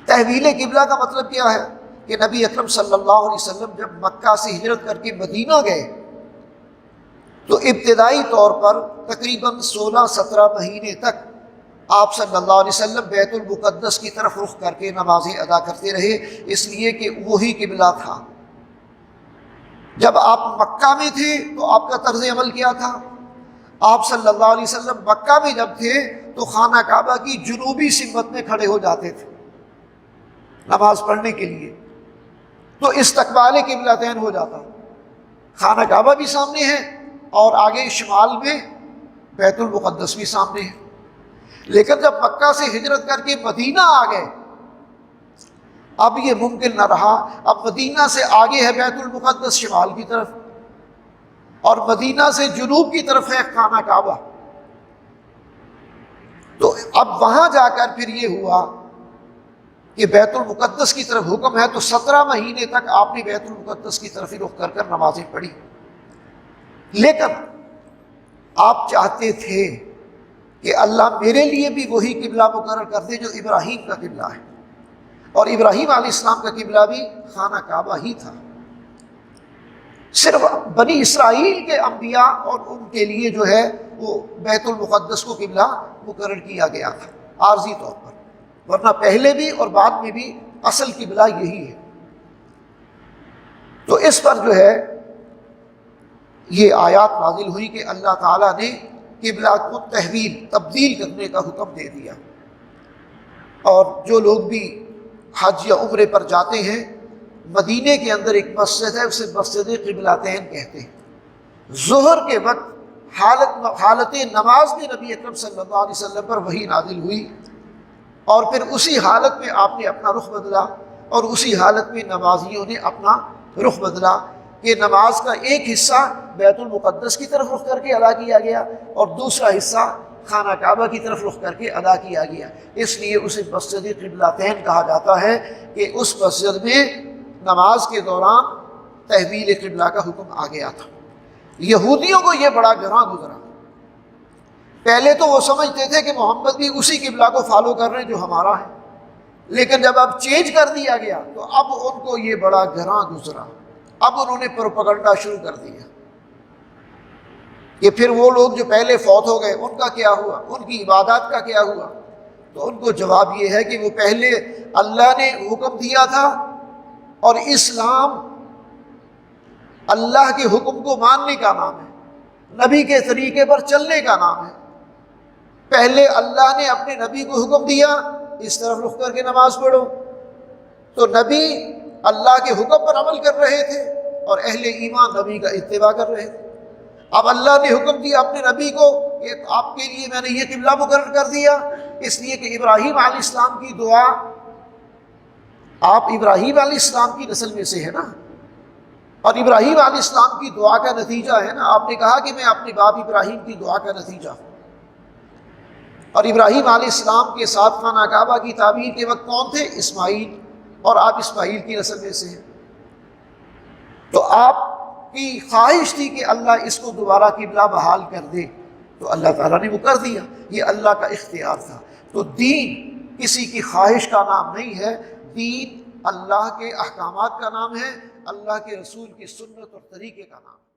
تحویل قبلہ کا مطلب کیا ہے کہ نبی اکرم صلی اللہ علیہ وسلم جب مکہ سے ہجرت کر کے مدینہ گئے تو ابتدائی طور پر تقریباً 16-17 مہینے تک آپ صلی اللہ علیہ وسلم بیت المقدس کی طرف رخ کر کے نمازیں ادا کرتے رہے، اس لیے کہ وہی قبلہ تھا۔ جب آپ مکہ میں تھے تو آپ کا طرز عمل کیا تھا؟ آپ صلی اللہ علیہ وسلم مکہ میں جب تھے تو خانہ کعبہ کی جنوبی سمت میں کھڑے ہو جاتے تھے نماز پڑھنے کے لیے، تو استقبال قبلتین ہو جاتا، خانہ کعبہ بھی سامنے ہے اور آگے شمال میں بیت المقدس بھی سامنے ہے۔ لیکن جب مکہ سے ہجرت کر کے مدینہ آ گئے اب یہ ممکن نہ رہا، اب مدینہ سے آگے ہے بیت المقدس شمال کی طرف اور مدینہ سے جنوب کی طرف ہے خانہ کعبہ، تو اب وہاں جا کر پھر یہ ہوا کہ بیت المقدس کی طرف حکم ہے، تو 17 مہینے تک آپ نے بیت المقدس کی طرف ہی رخ کر کر نمازیں پڑھی۔ لیکن آپ چاہتے تھے کہ اللہ میرے لیے بھی وہی قبلہ مقرر کر دے جو ابراہیم کا قبلہ ہے، اور ابراہیم علیہ السلام کا قبلہ بھی خانہ کعبہ ہی تھا۔ صرف بنی اسرائیل کے انبیاء اور ان کے لیے جو ہے وہ بیت المقدس کو قبلہ مقرر کیا گیا تھا عارضی طور پر، ورنہ پہلے بھی اور بعد میں بھی اصل قبلہ یہی ہے۔ تو اس پر جو ہے یہ آیات نازل ہوئی کہ اللہ تعالیٰ نے قبلہ کو تبدیل کرنے کا حکم دے دیا، اور جو لوگ بھی حج یا عمرے پر جاتے ہیں مدینے کے اندر ایک مسجد ہے، اسے مسجد قبلتین کہتے ہیں۔ ظہر کے وقت حالت نماز میں نبی اکرم صلی اللہ علیہ وسلم پر وحی نازل ہوئی، اور پھر اسی حالت میں آپ نے اپنا رخ بدلا، اور اسی حالت میں نمازیوں نے اپنا رخ بدلا کہ نماز کا ایک حصہ بیت المقدس کی طرف رخ کر کے ادا کیا گیا اور دوسرا حصہ خانہ کعبہ کی طرف رخ کر کے ادا کیا گیا۔ اس لیے اسے مسجد قبلتین کہا جاتا ہے کہ اس مسجد میں نماز کے دوران تحویل قبلہ کا حکم آ گیا تھا۔ یہودیوں کو یہ بڑا گراں گزرا، پہلے تو وہ سمجھتے تھے کہ محمد بھی اسی قبلہ کو فالو کر رہے ہیں جو ہمارا ہے، لیکن جب اب چینج کر دیا گیا تو اب ان کو یہ بڑا گراں گزرا، اب انہوں نے پروپیگنڈا شروع کر دیا کہ پھر وہ لوگ جو پہلے فوت ہو گئے ان کا کیا ہوا، ان کی عبادات کا کیا ہوا؟ تو ان کو جواب یہ ہے کہ وہ پہلے اللہ نے حکم دیا تھا، اور اسلام اللہ کے حکم کو ماننے کا نام ہے، نبی کے طریقے پر چلنے کا نام ہے۔ پہلے اللہ نے اپنے نبی کو حکم دیا اس طرف رخ کر کے نماز پڑھو، تو نبی اللہ کے حکم پر عمل کر رہے تھے اور اہل ایمان نبی کا اتباع کر رہے تھے۔ اب اللہ نے حکم دیا اپنے نبی کو کہ آپ کے لیے میں نے یہ قبلہ مقرر کر دیا، اس لیے کہ ابراہیم علیہ السلام کی دعا، آپ ابراہیم علیہ السلام کی نسل میں سے ہے نا، اور ابراہیم علیہ السلام کی دعا کا نتیجہ ہے نا، آپ نے کہا کہ میں اپنے باپ ابراہیم کی دعا کا نتیجہ ہوں، اور ابراہیم علیہ السلام کے ساتھ خانہ کعبہ کی تعمیر کے وقت کون تھے؟ اسماعیل، اور آپ اسماعیل کی نسل میں سے ہیں، تو آپ کی خواہش تھی کہ اللہ اس کو دوبارہ قبلہ بحال کر دے، تو اللہ تعالیٰ نے وہ کر دیا، یہ اللہ کا اختیار تھا۔ تو دین کسی کی خواہش کا نام نہیں ہے، دین اللہ کے احکامات کا نام ہے، اللہ کے رسول کی سنت اور طریقے کا نام ہے۔